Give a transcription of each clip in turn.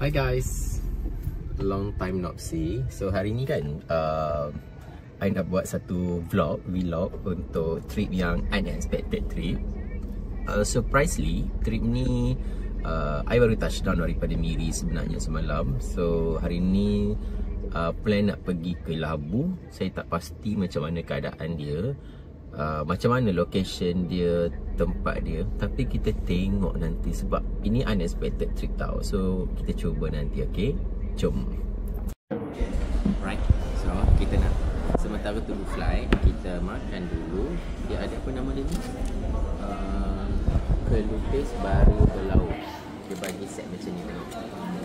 Hi guys, long time not see. So hari ni kan I nak buat satu vlog untuk trip yang unexpected trip. Surprisingly, trip ni I baru touchdown daripada Miri sebenarnya semalam. So hari ni plan nak pergi ke Labu. Saya tak pasti macam mana keadaan dia, macam mana location dia, tempat dia. Tapi kita tengok nanti sebab ini unexpected trip tau. So kita cuba nanti, okay? Jom. Right, so kita nak sementara tunggu flight, kita makan dulu. Dia ada apa nama dia ni? Kelupis baru berlauk. Dia bagi set macam ni tengok.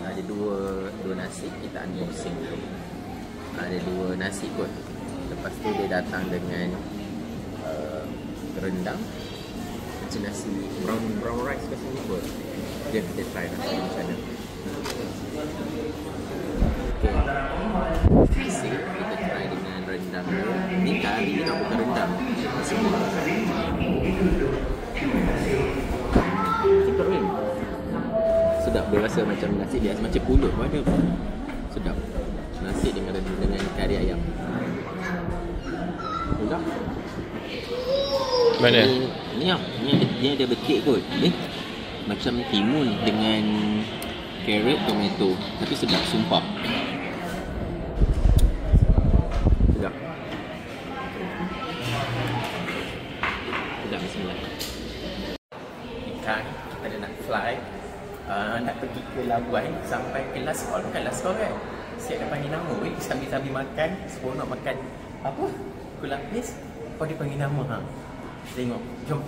Ada dua nasi, kita unboxing dulu. Ada dua nasi kot. Lepas tu dia datang dengan rendang macam nasi brown rice kat sini kot. Dia kita try nasi macam mana. Okay, kita try dengan rendang dia. Ni kari ni nak bukan rendang. Sedap kan? Sedap, dia rasa macam nasi biasa, macam pulut pun ada. Sedap. Nasi dengan kari ayam. Sedap. Mana? Ni ada bekik kot. Macam timun dengan carrot, tomato. Tapi sedap, sumpah. Sedap. Sedap, bismillah. Ikan, kita dah nak fly. Nak pergi ke Labuan. Sampai ke last call. Bukan last call kan? Siap dah panggil nama. Sambil-sambil makan. Seronok makan apa? Kuih lapis. Oh, dia panggil nama ha. Tengok, jom.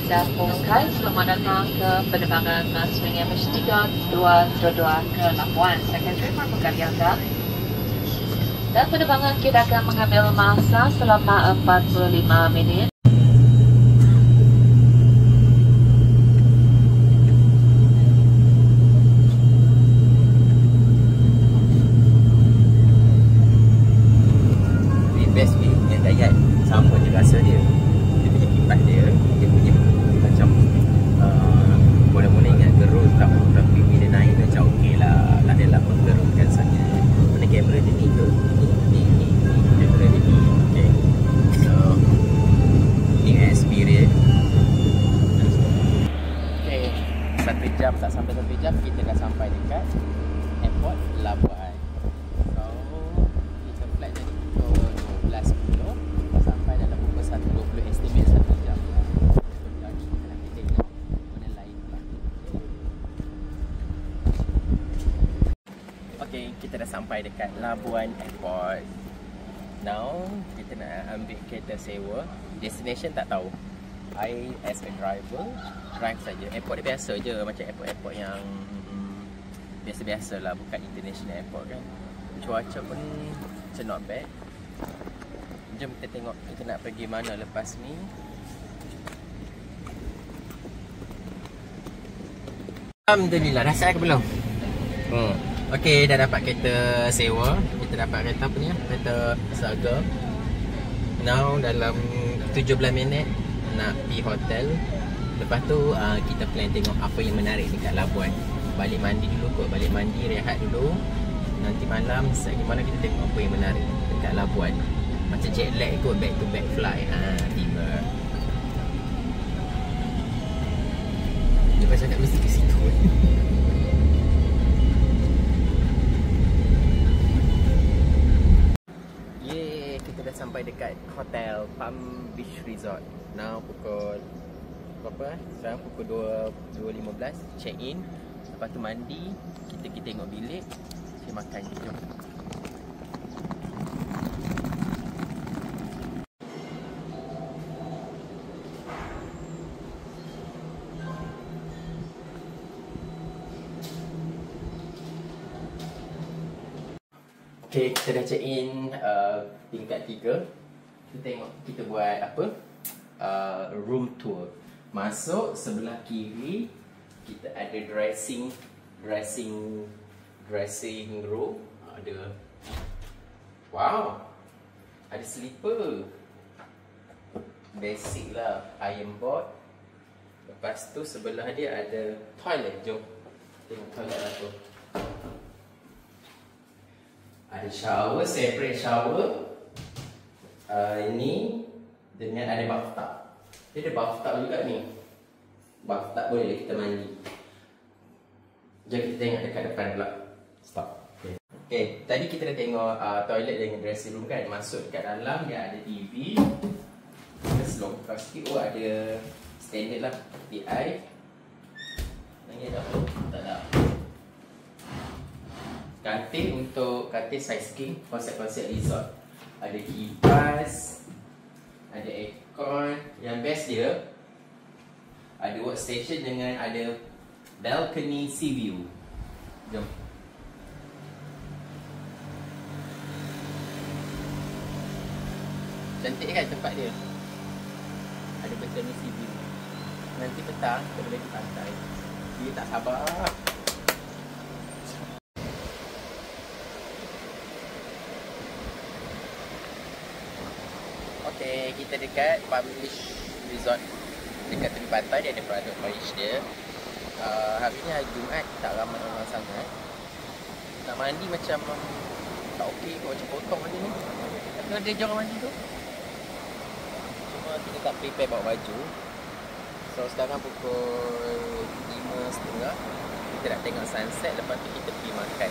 Dan Pungkai, selamat datang ke penerbangan Mass Ms 3222 ke Labuan. Saya akan terima kembali anda. Dan penerbangan kita akan mengambil masa selama 45 minit. Best way yang dayat sama je rasa dia. Dia punya kipas dia punya macam mula-mula ingat gerut tak, tapi bila naik macam okey lah, tak adalah menggerutkan sangat. Mana kamera dia ni ke? Ni kamera dia ni. Okay, so ni experience. Okay, 1 jam tak sampai 1 jam kita dah sampai dekat airport Labuan. So kita flight dari pukul 12.10 sampai dalam pukul 1.20, estimate 1 jam. Jadi kita nak tengok mana lain pula. Okay, kita dah sampai dekat Labuan Airport. Now kita nak ambil kereta sewa. Destination tak tahu. I as a driver drive saja. Airport dia biasa je, macam airport yang biasa-biasa lah, bukan international airport kan. Cuaca pun macam not bad. Jom kita tengok kita nak pergi mana lepas ni. Alhamdulillah, dah siap ke belum? Okay, dah dapat kereta sewa. Kita dapat kereta apa ni? Kereta Saga. Now dalam 17 minit nak pergi hotel. Lepas tu kita plan tengok apa yang menarik dekat Labuan. Balik mandi dulu kot, balik mandi, rehat dulu. Nanti malam gimana kita tengok apa yang menarik dekat Labuan. Macam jet lag kot, back to back fly. Tiba. Lepas cakap mesti ke situ. Yeay, kita dah sampai dekat hotel Palm Beach Resort. Now pukul berapa? Sekarang pukul 2.15. Check in. Lepas tu mandi. Kita tengok bilik. Kita makan je. Jom. Okay, kita dah check in tingkat 3. Kita tengok kita buat apa? Room tour. Masuk sebelah kiri Kita ada dressing room. Ada, wow, ada slipper. Basic lah, iron board. Lepas tu sebelah dia ada toilet. Jom tengok toilet lah tu. Ada shower, separate shower. Ini dengan ada bathtub. Dia ada bathtub juga ni. Bathtub boleh kita mandi. Jom kita tengok dekat depan pula. Stop. Okay, tadi kita dah tengok toilet dengan dressing room kan. Masuk dekat dalam dia ada TV. Kita selongkar sikit. Oh, ada standard lah TI. Nanti ada apa? Tak ada. Katil untuk katil size king, konsep-konsep resort. Ada kipas, ada aircon. Yang best dia ada workstation dengan ada balcony sea view. Jom. Cantik kan tempat dia? Ada balcony sea view. Nanti petang kita boleh pergi pantai. Dia tak sabar. Okay, kita dekat Publish Resort dekat tepi pantai. Dia ada private beach dia. Hari ni hari Jumaat, tak ramai orang sangat. Nak mandi macam tak okey kot, macam potong mandi ni. Tak ada je orang mandi tu. Cuma kita tak prepare bawa baju. So sekarang pukul 5.30. Kita nak tengok sunset. Lepas tu kita pergi makan.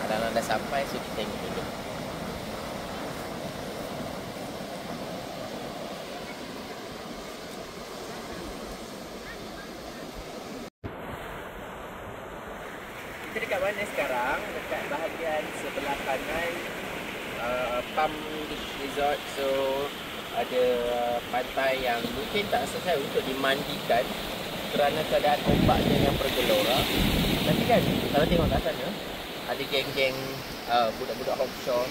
Alang-alang dah sampai, so kita tengok dulu. Kita dekat mana sekarang? Dekat bahagian sebelah kanan Palm Beach Resort. So ada pantai yang mungkin tak selesai untuk dimandikan kerana keadaan ombaknya yang bergelora. Nanti kan kalau tengok kat sana ada geng-geng budak-budak offshore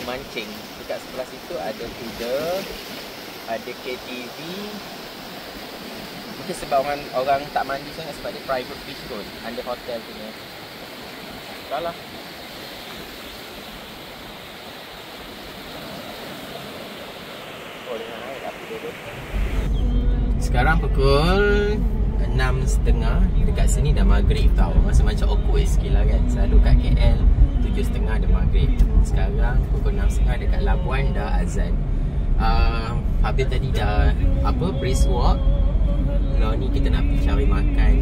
mancing. Dekat sebelah situ ada kuda, ada KTV. Mungkin sebab orang tak mandi sangat sebab dia private beach kot, under hotel punya. Salah. Sekarang pukul 6.30. Dekat sini dah maghrib tau. Masa macam awkward sikit lah kan. Selalu kat KL 7.30 dah maghrib. Sekarang pukul 6.30 dekat Labuan dah azan. Habis tadi dah brisk walk. Kalau ni kita nak pergi cari makan.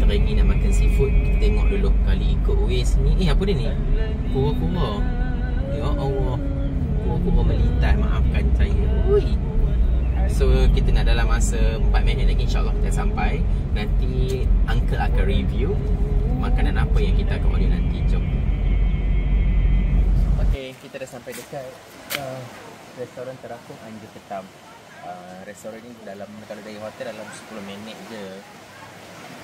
Teringin nak makan seafood. Kita tengok dulu kali ikut ways ni. Apa dia ni? Kura-kura. Ya Allah, kura-kura melintas. Maafkan saya. Ui. So kita nak dalam masa 4 minit lagi, insyaAllah kita sampai. Nanti uncle akan review makanan apa yang kita akan order nanti. Jom. Okay, kita dah sampai dekat restoran Terapung Anjur Ketam. Restoran ni dalam, kalau dari hotel dalam 10 minit je.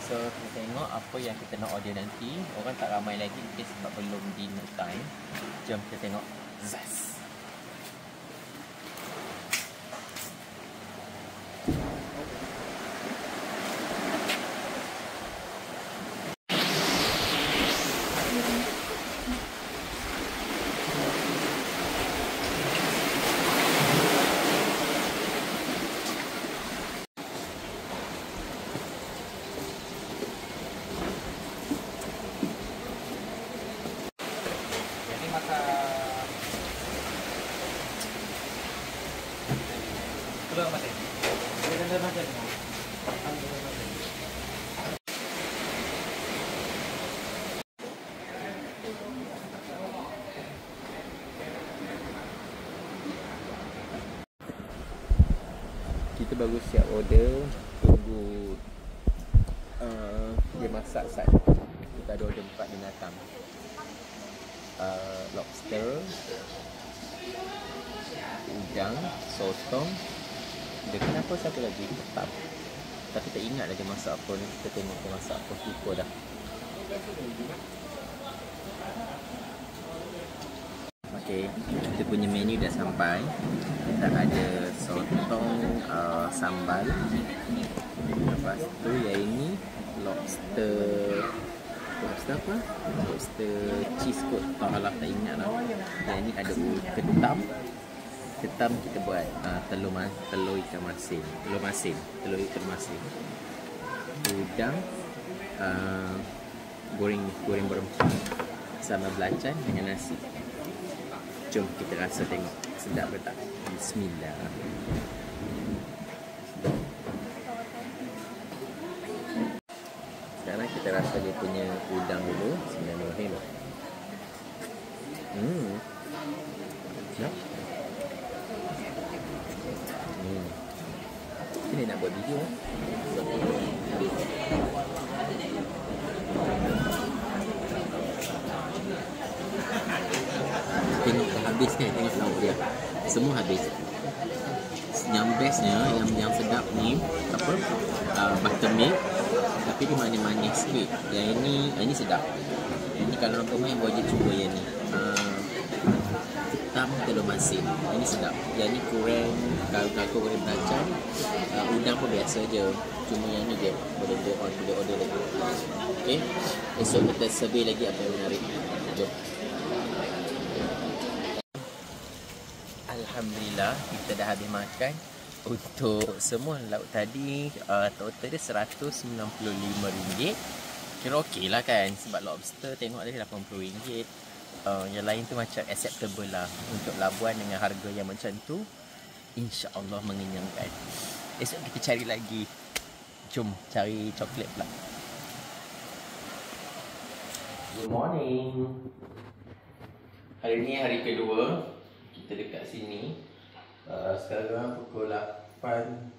So kita tengok apa yang kita nak order nanti. Orang tak ramai lagi mungkin sebab belum dinner time. Jom kita tengok. Zas. Kita baru siap order. Tunggu dia masak sat. Kita ada order 4 binatang. Lobster, udang, sotong. Dia kenapa satu lagi? Tetap. Tapi tak ingat lagi masak apa ni. Kita tengok dia masak apa. Lupa dah. Okay, kita punya menu dah sampai. Kita ada sotong, sambal. Lepas tu yang ini lobster apa? Lobster cheese kot. Tak alah, tak ingat lah. Yang ni ada ketam. Ketam kita buat telur ikan masin. Telur ikan masin. Udang goreng berempah sama belacan dengan nasi. Jom kita rasa tengok sedap ke tak. Bismillah. Sekarang kita rasa dia punya udang dulu. Bismillahirrahmanirrahim. Sedap. Ini nak buat video. Tengok habis kan, tengok lauk dia. Semua habis. Yang bestnya, yang sedap ni apa? Buttermilk. Tapi dia manis-manis sikit. Yang ini sedap. Ini kalau orang pemain boleh cuba yang ni. Ketam telur masin. Ini sedap. Yang ni kurang, kalau goreng belacan, udang pun biasa je. Cuma yang ni je boleh order lagi. Okay. Esok kita survey lagi apa yang menarik. Jom. Alhamdulillah kita dah habis makan. Untuk semua lauk tadi total dia RM195. Kira okey lah kan. Sebab lobster tengok dia RM80. Yang lain tu macam acceptable lah. Untuk Labuan dengan harga yang macam tu, insya-Allah mengenyangkan. Esok kita cari lagi. Jom cari coklat pula. Good morning. Hari ni hari kedua kita dekat sini. Sekarang pukul 8.40.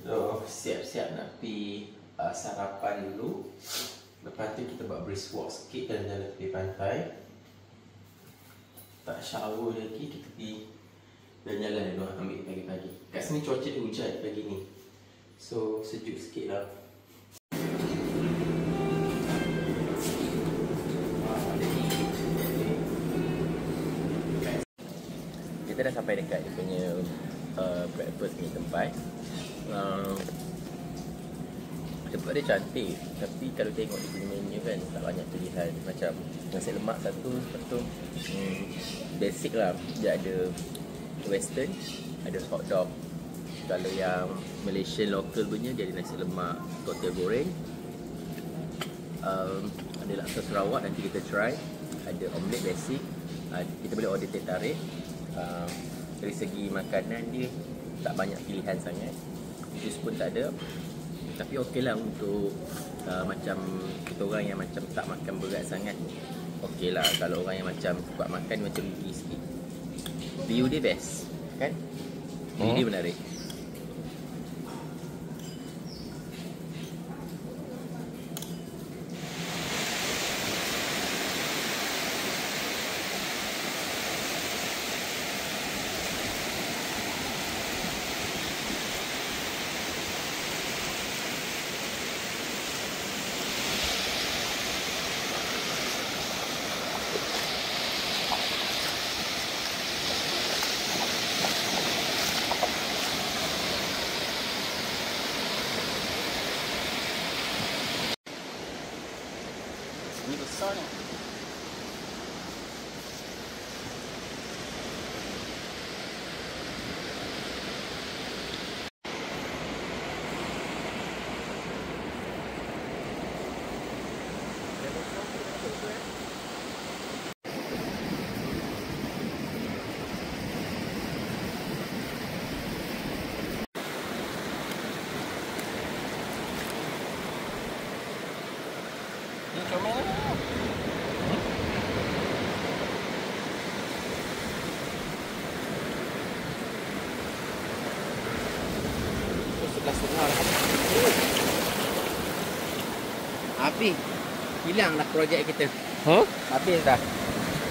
So, siap-siap nak pergi sarapan dulu. Lepas tu kita buat brisk walk sikit jalan-jalan tepi pantai. Tak shower lagi, kita pergi jalan-jalan dulu ambil pagi-pagi. Kat sini cuaca dia hujan pagi ni. So, sejuk sikit lah. Kita dah sampai dekat dia punya breakfast ni tempat. Tempat dia cantik, tapi kalau tengok dia punya menu kan tak banyak pilihan. Macam nasi lemak satu, lepas tu basic lah. Dia ada western, ada hot dog. Kalau yang Malaysian local punya, dia ada nasi lemak, total goreng, ada laksa Sarawak, nanti kita try. Ada omelette basic, kita boleh order teh tarik. Dari segi makanan dia tak banyak pilihan sangat. Jus pun tak ada. Tapi okey lah untuk macam kita orang yang macam tak makan berat sangat. Okey lah. Kalau orang yang macam kuat makan macam rugi sikit. View dia best kan? View dia menarik. Ini besar ni. Ini comel lah. Sebelah habis. Hilanglah projek kita. Habis dah.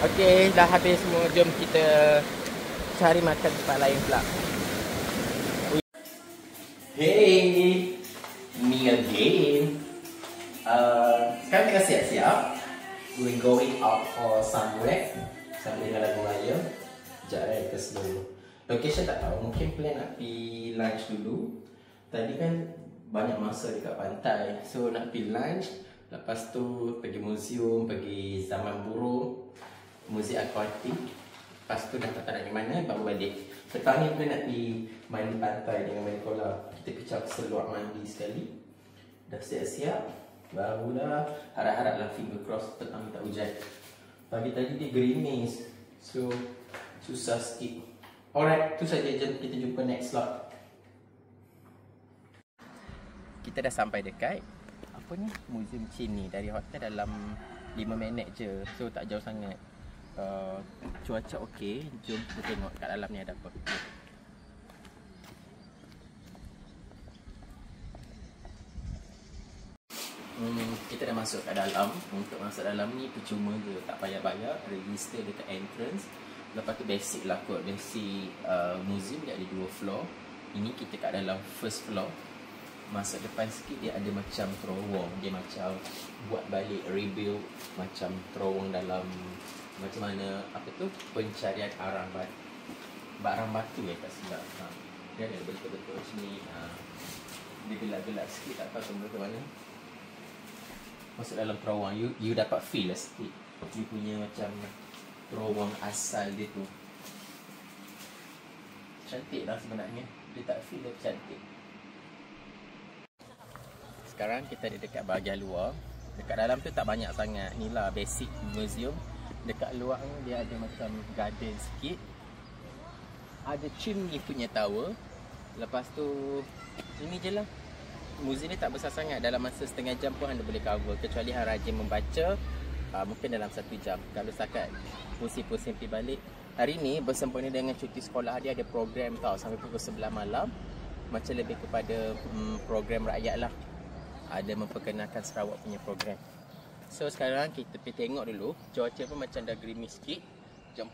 Okey, dah habis semua. Jom kita cari makan tempat lain pula. Hey, me again. Sekarang tengah siap-siap. We're going out for somewhere. Sambil dengar lagu raya. Sekejap kita slow. Location tak tahu. Mungkin plan nak pergi lunch dulu. Tadi kan banyak masa dekat pantai. So nak pergi lunch. Lepas tu pergi museum, pergi zaman burung, muziek akuatik. Lepas tu dah tak nak di mana, baru balik. Petang ni pun nak pergi mandi pantai dengan mandi kolam. Kita pergi seluar mandi sekali. Dah siap-siap, barulah harap-haraplah finger cross petang ni tak hujan. Pagi tadi dia gerimis, so susah sikit. Alright, tu saja, jom kita jumpa next slot. Kita dah sampai dekat apa ni, Museum Chin ni. Dari hotel dalam 5 minit je, so tak jauh sangat. Cuaca okey, jom kita tengok kat dalam ni ada apa. Kita dah masuk kat dalam. Untuk masuk dalam ni percuma je, tak payah bayar, register dekat entrance. Lepas tu basic lah kot, basic museum dia ada 2 floor. Ini kita kat dalam first floor. Masuk depan sikit dia ada macam terowong. Dia macam buat balik, rebuild macam terowong dalam macam mana, apa tu, pencarian barang batu tak silap. Dia ada betul-betul macam ni. Dia gelap-gelap sikit, tak tahu sumber ke mana. Masuk dalam terowong, you dapat feel lah sikit. You punya macam terowong asal dia tu. Cantik lah sebenarnya. Dia tak feel dia cantik. Sekarang kita ada dekat bahagian luar. Dekat dalam tu tak banyak sangat. Ni lah basic museum. Dekat luar ni dia ada macam garden sikit. Ada chimney punya tower. Lepas tu ini je lah. Museum ni tak besar sangat. Dalam masa setengah jam pun anda boleh cover. Kecuali hang rajin membaca, mungkin dalam 1 jam. Kalau setakat pusing-pusing pergi balik. Hari ni bersempena dengan cuti sekolah, dia ada program tau sampai pukul 11 malam. Macam lebih kepada program rakyat lah. Ada memperkenalkan Sarawak punya program. So sekarang kita pergi tengok dulu. Cuaca pun macam dah gerimis sikit. Jom.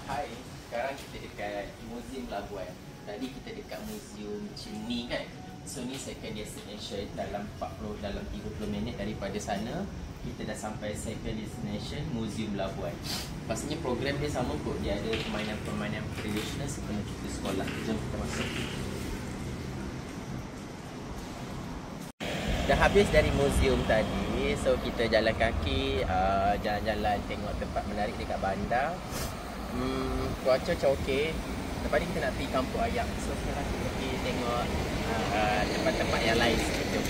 Hai, sekarang kita dekat Museum Labuan. Tadi kita dekat Museum Chimney kan. So ni second destination dalam 30 minit daripada sana. Kita dah sampai second destination Museum Labuan. Pastinya program dia sama kot. Dia ada permainan-permainan tradisional seperti kita sekolah. Jom kita masuk. Dah habis dari museum tadi. So kita jalan kaki, jalan-jalan tengok tempat menarik dekat bandar. Cuaca macam okey. Lepas ni kita nak pergi Kampung Ayam. So sekarang kita pergi tengok tempat-tempat yang lain. Jom.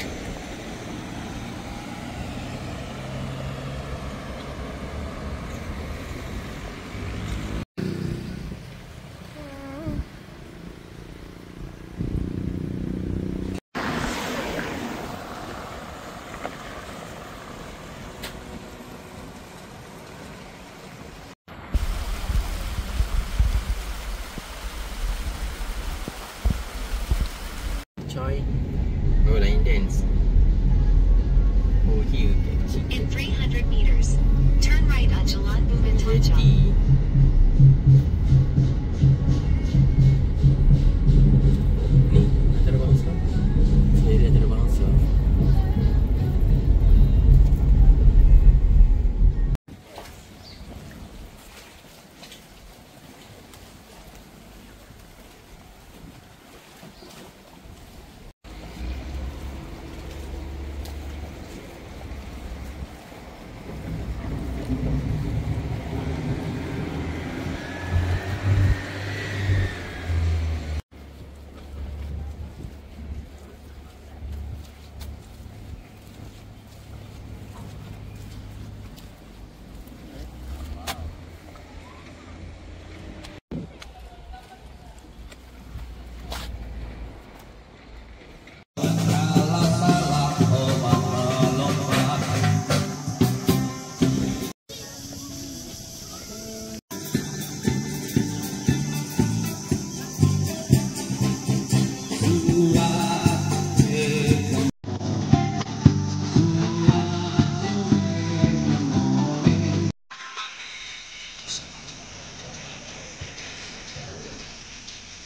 Choi. Oh, line dance. Oh, here. In 300 meters, turn right on Jalan Buban Tanjung. Ni, antarabangsa. Saya antarabangsa.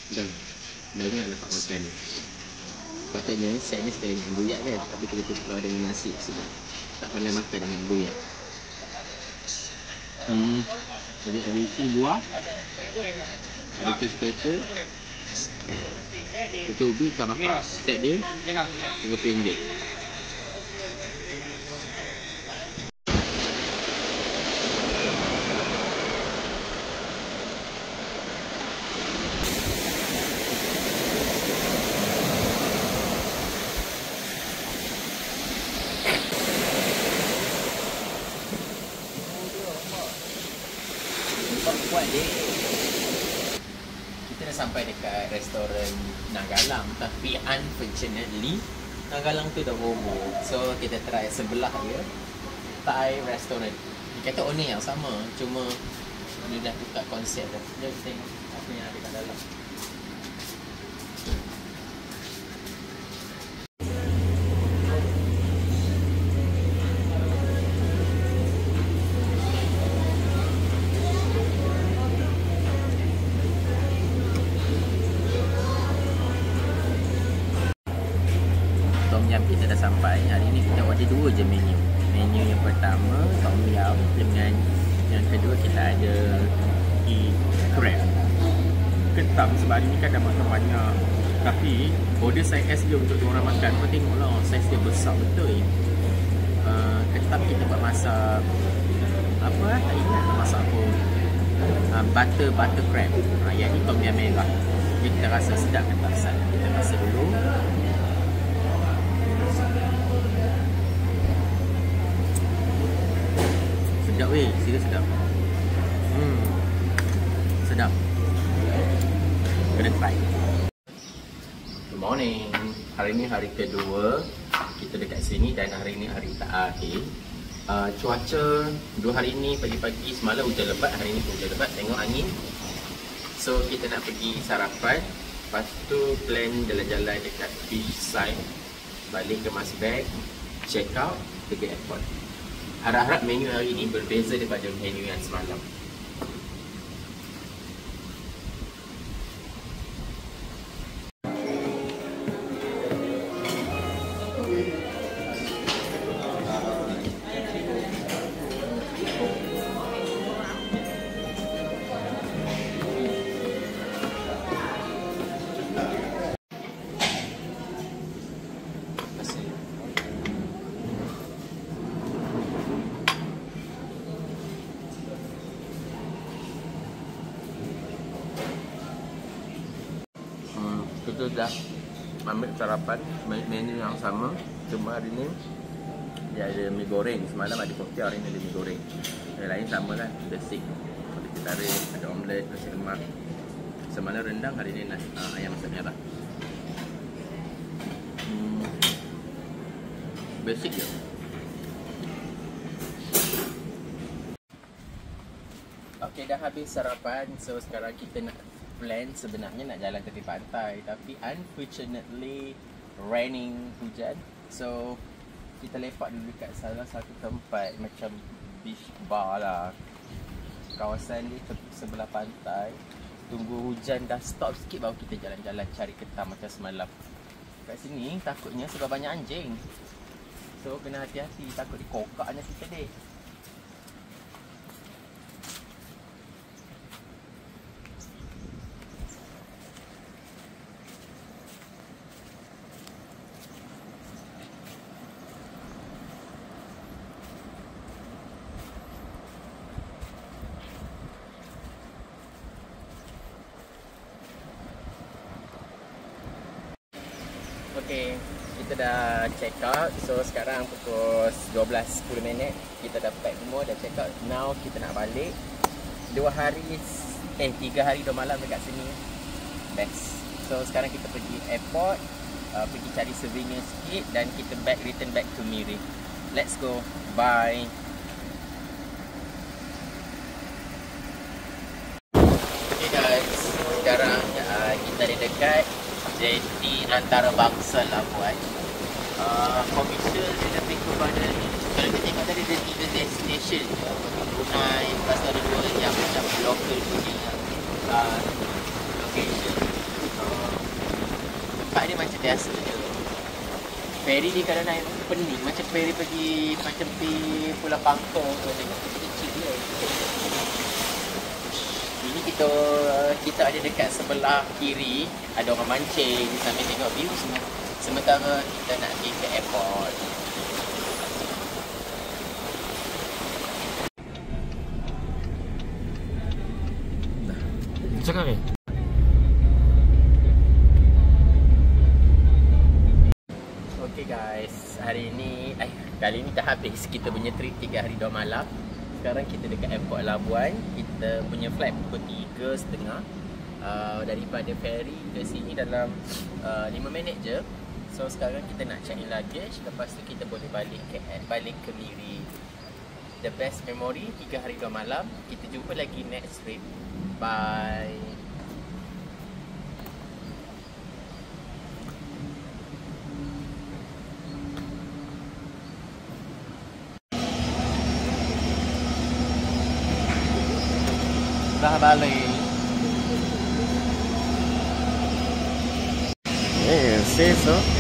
Dah. Banyak dapat makan. Patutnya set ni sekali dengan buyak kan, tapi kita keluar dengan nasi sebab tak pandai makan dengan buyak. Jadi ada isi buah, ada kesepeter, itu ubi tak makan. Set dia RM30. Kuat dia. Kita dah sampai dekat restoran Nagalang, tapi unfortunately Nagalang tu dah roboh. So kita try sebelah dia, Thai restaurant. Dia kata owner yang sama, cuma dia dah tukar konsep dah. Jom kita tengok apa yang ada kat dalam. Tom Yum kita dah sampai. Hari ni kita order 2 je menu. Menu yang pertama Tom Yum, dengan yang kedua kita ada crab ketam. Sebab hari ni kan dah makan banyak, tapi order saiz S je untuk diorang makan. Kau tengoklah saiz dia besar betul. Ketam kita buat masak apa, tak ingat masak apa, butter crab. Yang ni Tom Yum merah. Jadi kita rasa sedap ke tak sedap. Kita rasa dulu. Sedap weh, serius sedap. Sedap. Kena try. Good morning. Hari ni hari kedua kita dekat sini dan hari ni hari terakhir. Cuaca 2 hari ni pagi-pagi semalam hujan lebat, hari ni hujan lebat, tengok angin. So kita nak pergi sarapan, lepas tu plan jalan-jalan dekat beachside, balik kemas bag, check out, pergi airport. Harap-harap menu hari ini berbeza daripada menu yang semalam. Kita dah ambil sarapan menu yang sama, cuma hari ni dia ada mi goreng. Semalam ada kopi, hari ni ada mi goreng. Yang lain sama lah, basic. Ada teh tarik, ada omelette, nasi lemak. Semalam rendang, hari ni ayam masak merah. Basic je. Okay, dah habis sarapan. So sekarang kita nak plan sebenarnya nak jalan tepi pantai, tapi unfortunately raining, hujan. So kita lepak dulu dekat salah satu tempat macam beach bar lah. Kawasan dia sebelah pantai. Tunggu hujan dah stop sikit baru kita jalan-jalan cari ketam macam semalam. Kat sini takutnya sebab banyak anjing. So kena hati-hati, takut dikokaknya kita deh. Okay, kita dah check out. So sekarang pukul 12:10. Kita dah pack semua, dah check out. Now kita nak balik. 3 hari 2 malam dekat sini. Best. So sekarang kita pergi airport, pergi cari souvenir sikit, dan kita return back to Miri. Let's go. Bye. Okay guys, sekarang kita ada dekat Jeti Antarabangsa Labuan. Komersial dia lebih kepada ni. Kalau kita tengok tadi ada 3 destination, Brunei, lepas tu ada 2 yang macam local punya location. tempat dia macam biasa je. Ferry dia kadang naik pening, macam ferry pergi Pulau Pangkor tu, tengok kecil-kecil dia. Ini kita ada dekat sebelah kiri, ada orang mancing sambil tengok view semua. Sementara kita nak pergi ke airport. Cakap ni. Okay guys, kali ni dah habis kita punya trip 3 hari 2 malam. Sekarang kita dekat airport Labuan. Kita punya flight pukul 3.30. Daripada ferry ke sini dalam 5 minit je. So sekarang kita nak check in luggage. Lepas tu kita boleh balik ke Miri. The best memory 3 hari 2 malam. Kita jumpa lagi next trip. Bye. Dah balik. Sim, so.